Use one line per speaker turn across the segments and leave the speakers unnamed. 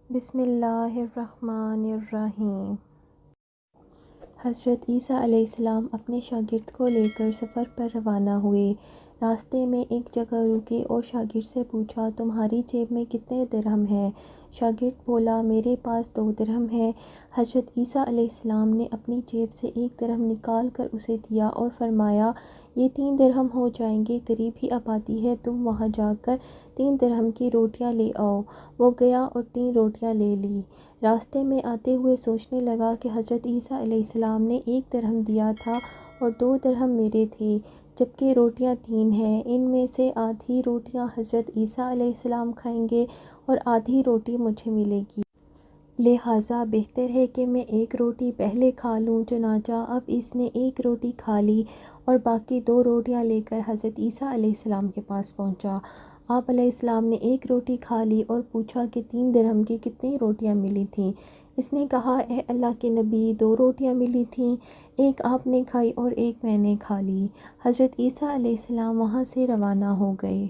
بسم اللہ الرحمن الرحیم۔ حضرت عیسیٰ علیہ السلام اپنے شاگرد کو لے کر سفر پر روانہ ہوئے۔ راستے میں ایک جگہ رکے اور شاگرد سے پوچھا، تمہاری جیب میں کتنے درہم ہیں؟ شاگرد بولا، میرے پاس 2 درہم ہیں۔ حضرت عیسیٰ علیہ السلام نے اپنی جیب سے 1 درہم نکال کر اسے دیا اور فرمایا، یہ 3 درہم ہو جائیں گے، قریب ہی آبادی ہے، تم وہاں جا کر 3 درہم کی روٹیاں لے آؤ۔ وہ گیا اور 3 روٹیاں لے لی۔ راستے میں آتے ہوئے سوچنے لگا کہ حضرت عیسیٰ علیہ السلام نے 1 درہم دیا تھا اور 2 درہم میرے تھے، جبکہ روٹیاں 3 ہیں۔ ان میں سے آدھی روٹیاں حضرت عیسیٰ علیہ السلام کھائیں گے اور آدھی روٹی مجھے ملے گی، لہٰذا بہتر ہے کہ میں 1 روٹی پہلے کھا لوں۔ چنانچہ اب اس نے 1 روٹی کھا لی اور باقی 2 روٹیاں لے کر حضرت عیسیٰ علیہ السلام کے پاس پہنچا۔ آپ علیہ السلام نے 1 روٹی کھا لی اور پوچھا کہ 3 درہم کی کتنی روٹیاں ملی تھیں؟ اس نے کہا، اے اللہ کے نبی، 2 روٹیاں ملی تھیں، 1 آپ نے کھائی اور 1 میں نے کھا لی۔ حضرت عیسیٰ علیہ السلام وہاں سے روانہ ہو گئے۔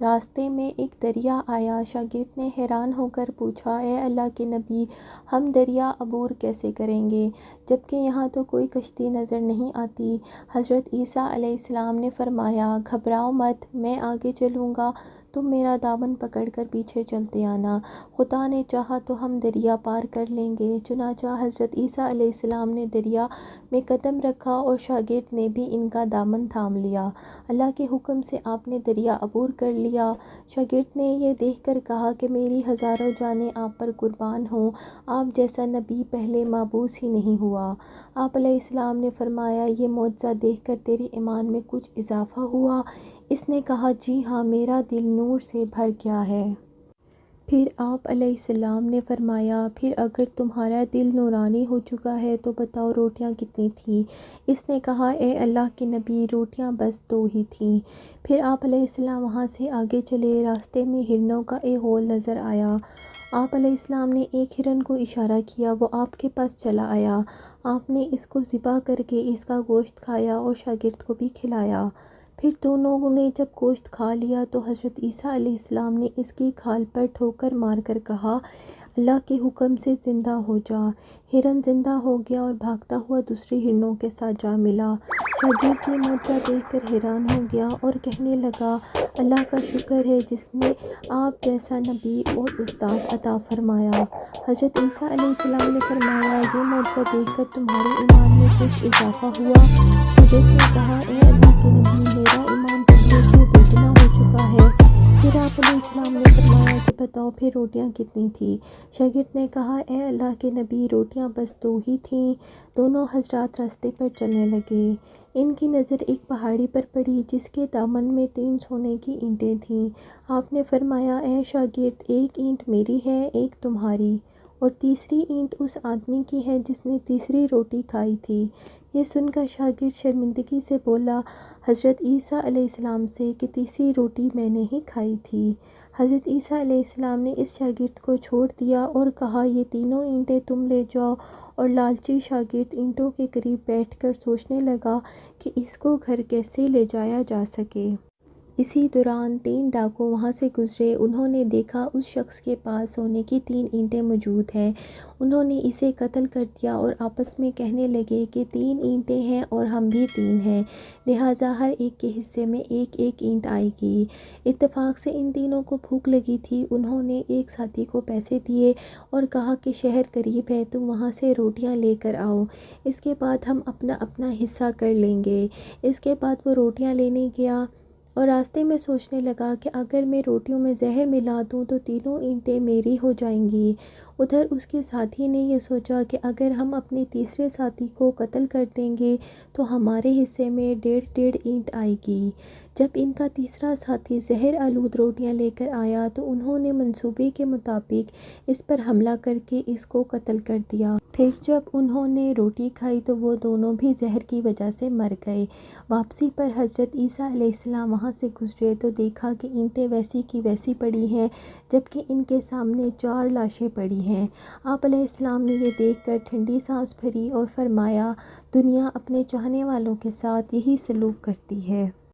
راستے میں ایک دریا آیا۔ شاگرد نے حیران ہو کر پوچھا، اے اللہ کے نبی، ہم دریا عبور کیسے کریں گے، جبکہ یہاں تو کوئی کشتی نظر نہیں آتی؟ حضرت عیسیٰ علیہ السلام نے فرمایا، گھبراؤ مت، میں آگے چلوں گا، تم میرا دامن پکڑ کر پیچھے چلتے آنا، خدا نے چاہا تو ہم دریا پار کر لیں گے۔ چنانچہ حضرت عیسیٰ علیہ السلام نے دریا میں قدم رکھا اور شاگرد نے بھی ان کا دامن تھام لیا۔ اللہ کے حکم سے آپ نے دریا عبور کر لیا۔ شاگرد نے یہ دیکھ کر کہا کہ میری ہزاروں جانیں آپ پر قربان ہوں، آپ جیسا نبی پہلے مبعوث ہی نہیں ہوا۔ آپ علیہ السلام نے فرمایا، یہ معجزہ دیکھ کر تیرے ایمان میں کچھ اضافہ ہوا؟ اس نے کہا، جی ہاں، میرا دل نور سے بھر گیا ہے۔ پھر آپ علیہ السلام نے فرمایا، پھر اگر تمہارا دل نورانی ہو چکا ہے تو بتاؤ روٹیاں کتنی تھیں؟ اس نے کہا، اے اللہ کے نبی، روٹیاں بس 2 ہی تھیں۔ پھر آپ علیہ السلام وہاں سے آگے چلے۔ راستے میں ہرنوں کا ایک ہول نظر آیا۔ آپ علیہ السلام نے ایک ہرن کو اشارہ کیا، وہ آپ کے پاس چلا آیا۔ آپ نے اس کو ذبح کر کے اس کا گوشت کھایا اور شاگرد کو بھی کھلایا۔ پھر دونوں نے جب گوشت کھا لیا تو حضرت عیسیٰ علیہ السلام نے اس کی کھال پر ٹھوکر مار کر کہا، اللہ کے حکم سے زندہ ہو جا۔ ہرن زندہ ہو گیا اور بھاگتا ہوا دوسرے ہرنوں کے ساتھ جا ملا۔ شاگرد یہ معجزہ دیکھ کر حیران ہو گیا اور کہنے لگا، اللہ کا شکر ہے جس نے آپ جیسا نبی اور استاد عطا فرمایا۔ حضرت عیسیٰ علیہ السلام نے فرمایا، یہ معجزہ دیکھ کر تمہارے ایمان میں کچھ اضافہ ہوا؟ شاگرد نے کہا، اے اللہ کے نبی، میرا ایمان پہلے سے 2 گنا ہو چکا ہے۔ پھر آپ علیہ السلام نے فرمایا کہ بتاؤ پھر روٹیاں کتنی تھیں؟ شاگرد نے کہا، اے اللہ کے نبی، روٹیاں بس 2 ہی تھیں۔ دونوں حضرات راستے پر چلنے لگے۔ ان کی نظر ایک پہاڑی پر پڑی جس کے دامن میں 3 سونے کی اینٹیں تھیں۔ آپ نے فرمایا، اے شاگرد، 1 اینٹ میری ہے، 1 تمہاری، اور تیسری اینٹ اس آدمی کی ہے جس نے تیسری روٹی کھائی تھی۔ یہ سن کر شاگرد شرمندگی سے بولا حضرت عیسیٰ علیہ السلام سے کہ تیسری روٹی میں نے ہی کھائی تھی۔ حضرت عیسیٰ علیہ السلام نے اس شاگرد کو چھوڑ دیا اور کہا، یہ تینوں اینٹیں تم لے جاؤ، اور لالچی شاگرد اینٹوں کے قریب بیٹھ کر سوچنے لگا کہ اس کو گھر کیسے لے جایا جا سکے۔ اسی دوران 3 ڈاکو وہاں سے گزرے۔ انہوں نے دیکھا اس شخص کے پاس سونے کی 3 اینٹیں موجود ہیں۔ انہوں نے اسے قتل کر دیا اور آپس میں کہنے لگے کہ 3 اینٹیں ہیں اور ہم بھی 3 ہیں، لہٰذا ہر ایک کے حصے میں 1 اینٹ آئے گی۔ اتفاق سے ان تینوں کو بھوک لگی تھی۔ انہوں نے ایک ساتھی کو پیسے دیے اور کہا کہ شہر قریب ہے، تم وہاں سے روٹیاں لے کر آؤ، اس کے بعد ہم اپنا اپنا حصہ کر لیں گے۔ اس کے بعد وہ روٹیاں لینے گیا اور راستے میں سوچنے لگا کہ اگر میں روٹیوں میں زہر ملا دوں تو تینوں اینٹیں میری ہو جائیں گی۔ ادھر اس کے ساتھی نے یہ سوچا کہ اگر ہم اپنے تیسرے ساتھی کو قتل کر دیں گے تو ہمارے حصے میں 1.5 اینٹ آئے گی۔ جب ان کا تیسرا ساتھی زہر آلود روٹیاں لے کر آیا تو انہوں نے منصوبے کے مطابق اس پر حملہ کر کے اس کو قتل کر دیا۔ پھر جب انہوں نے روٹی کھائی تو وہ دونوں بھی زہر کی وجہ سے مر گئے۔ واپسی پر حضرت عیسیٰ علیہ السلام وہاں سے گزرے تو دیکھا کہ اینٹیں ویسی کی ویسی پڑی ہیں، جبکہ ان کے سامنے 4 لاشیں پڑی ہیں۔ آپ علیہ السلام نے یہ دیکھ کر ٹھنڈی سانس بھری اور فرمایا، دنیا اپنے چاہنے والوں کے ساتھ یہی سلوک کرتی ہے۔